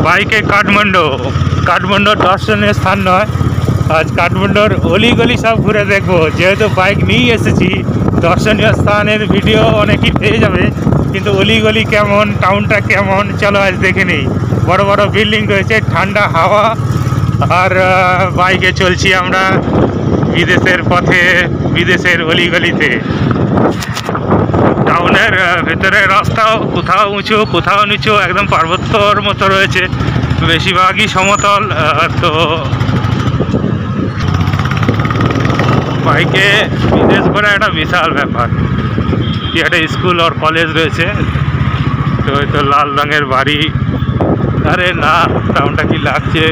বাইকে কাঠমান্ডুর দর্শনীয় স্থান নয়, আজ কাঠমান্ডুর অলিগলি সব ঘুরে দেখবো। যেহেতু বাইক নিয়ে এসেছি, দর্শনীয় স্থানের ভিডিও অনেকেই পেয়ে যাবে, কিন্তু অলিগলি কেমন, টাউনটা কেমন, চলো আজ দেখে নিই। বড় বড় বিল্ডিং রয়েছে, ঠান্ডা হাওয়া, আর বাইকে চলছি আমরা বিদেশের পথে, বিদেশের অলিগলিতে। টাউনের ভেতরে রাস্তাও কোথাও উঁচু কোথাও নিচু, একদম পার্বত্যর মতো রয়েছে, বেশিরভাগই সমতল। তো বাইকে বিদেশ ঘোরা একটা বিশাল ব্যাপার। একটা স্কুল আর কলেজ রয়েছে, তো ওই তো লাল রঙের বাড়ি। আরে না, টাউনটা কি লাগছে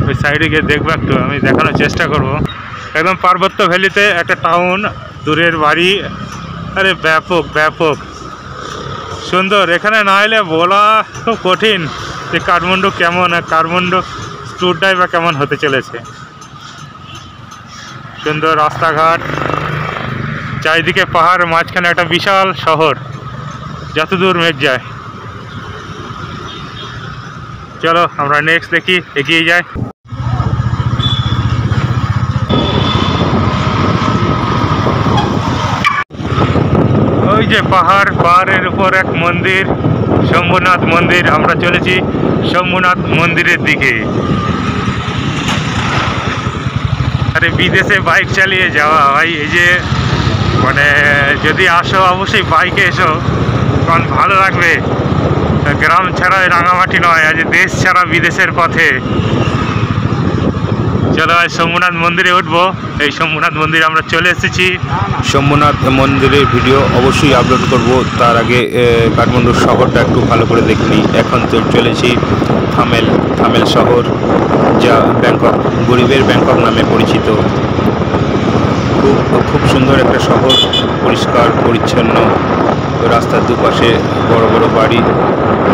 ওই সাইডে গিয়ে দেখবো, একটু আমি দেখানোর চেষ্টা করব। একদম পার্বত্য ভ্যালিতে একটা টাউন, দূরের বাড়ি, আরে ব্যাপক ব্যাপক সুন্দর। এখানে না এলে বলা খুব কঠিন যে কাঠমান্ডু কেমন, আর কাঠমান্ডু ট্যুরটাই বা কেমন হতে চলেছে। সুন্দর রাস্তাঘাট, চারিদিকে পাহাড়, মাঝখানে একটা বিশাল শহর, যতদূর মেঘ যায়। চলো আমরা নেক্সট দেখি, এগিয়ে যাই। ওই যে পাহাড়ের উপর এক মন্দির, শম্ভুনাথ মন্দির। আমরা চলেছি শম্ভুনাথ মন্দিরের দিকে। আরে বিদেশে বাইক চালিয়ে যাওয়া ভাই, এই যে মানে যদি আসো অবশ্যই বাইকে এসো, কারণ ভালো লাগবে। গ্রাম ছাড়া রাঙামাটি নয়, আজ দেশ ছাড়া বিদেশের পথে। চলো আজ শম্ভুনাথ মন্দিরে উঠবো। এই শম্ভুনাথ মন্দিরে আমরা চলে এসেছি। শম্ভুনাথ মন্দিরের ভিডিও অবশ্যই আপলোড করব, তার আগে কাঠমান্ডুর শহরটা একটু ভালো করে দেখে নিই। এখন তো চলেছি থামেল শহর, যা ব্যাংকক, গরিবের ব্যাংকক নামে পরিচিত। খুব সুন্দর একটা শহর, পরিষ্কার পরিচ্ছন্ন। রাস্তার দুপাশে বড় বড় বাড়ি,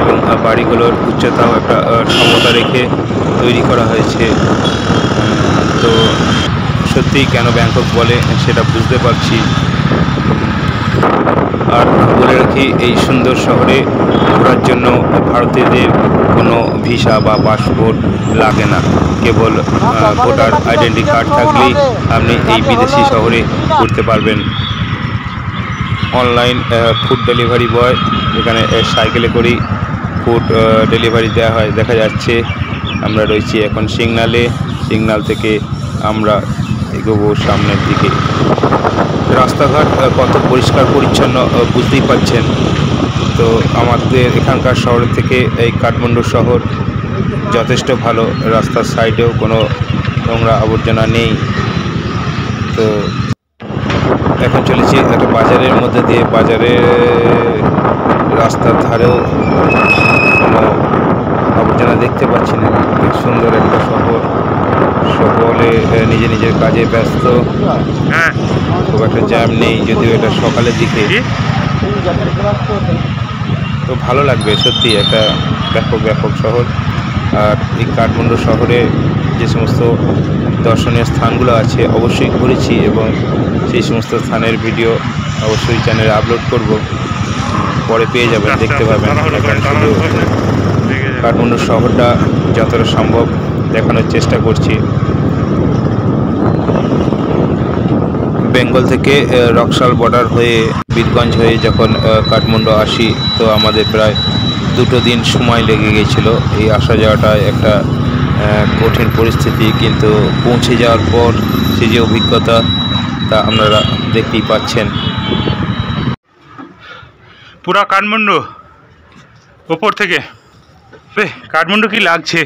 এবং বাড়িগুলোর উচ্চতাও একটা সমতা রেখে তৈরি করা হয়েছে। তো সত্যিই কেন ব্যাংকক বলে সেটা বুঝতে পারছি। আর বলে রাখি, এই সুন্দর শহরে ঘোরার জন্য ভারতীয়দের কোনো ভিসা বা পাসপোর্ট লাগে না, কেবল ভোটার আইডেন্টি কার্ড থাকলেই আপনি এই বিদেশি শহরে ঘুরতে পারবেন। অনলাইন ফুড ডেলিভারি বয় এখানে সাইকেলে করেই ফুড ডেলিভারি দেওয়া হয়, দেখা যাচ্ছে। আমরা রয়েছি এখন সিগন্যাল থেকে আমরা এগোবো সামনের দিকে। রাস্তাঘাট কত পরিষ্কার পরিচ্ছন্ন বুঝতেই পারছেন। তো আমাদের এখানকার শহরের থেকে এই কাঠমান্ডু শহর যথেষ্ট ভালো। রাস্তার সাইডেও কোনো নোংরা আবর্জনা নেই। তো এখন চলেছি একটা বাজারের মধ্যে দিয়ে। রাস্তার ধারেও কোনো আবর্জনা দেখতে পাচ্ছি না। সুন্দর একটা শহর, সকলে নিজের কাজে ব্যস্ত। হ্যাঁ, খুব একটা জ্যাম নেই, যদিও এটা সকালের দিকে। তো ভালো লাগবে সত্যি, একটা ব্যাপক শহর। আর এই কাঠমান্ডু শহরে যে সমস্ত দর্শনীয় স্থানগুলো আছে অবশ্যই ঘুরেছি, এবং সেই সমস্ত স্থানের ভিডিও অবশ্যই চ্যানেলে আপলোড করব, পরে পেয়ে যাবেন, দেখতে পাবেন। এখন শুধু কাঠমান্ডু শহরটা যতটা সম্ভব দেখানোর চেষ্টা করছি। বেঙ্গল থেকে রক্সাল বর্ডার হয়ে বীরগঞ্জ হয়ে যখন কাঠমান্ডু আসি, তো আমাদের প্রায় 2 দিন সময় লেগে গিয়েছিল। এই আসা যাওয়াটা একটা কঠিন পরিস্থিতি, কিন্তু পৌঁছে যাওয়ার পর সে যে অভিজ্ঞতা, তা আপনারা দেখতেই পাচ্ছেন। পুরা কাঠমান্ডু ওপর থেকে। কাঠমান্ডু কি লাগছে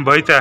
বইটা।